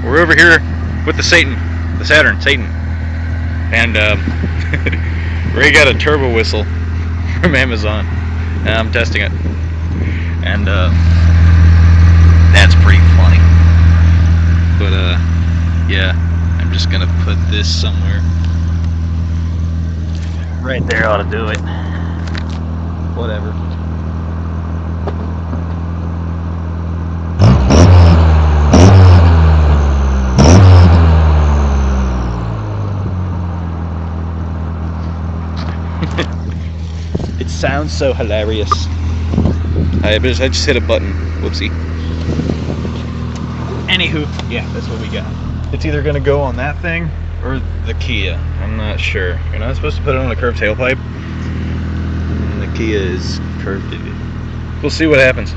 we're over here with the Saturn, and Ray got a turbo whistle from Amazon, and I'm testing it, and that's pretty funny. But yeah, I'm just gonna put this somewhere. Right there ought to do it. Whatever. It sounds so hilarious. I just hit a button. Whoopsie. Anywho, yeah, that's what we got. It's either gonna go on that thing or the Kia. I'm not sure. You're not supposed to put it on a curved tailpipe. And the Kia is curved. We'll see what happens.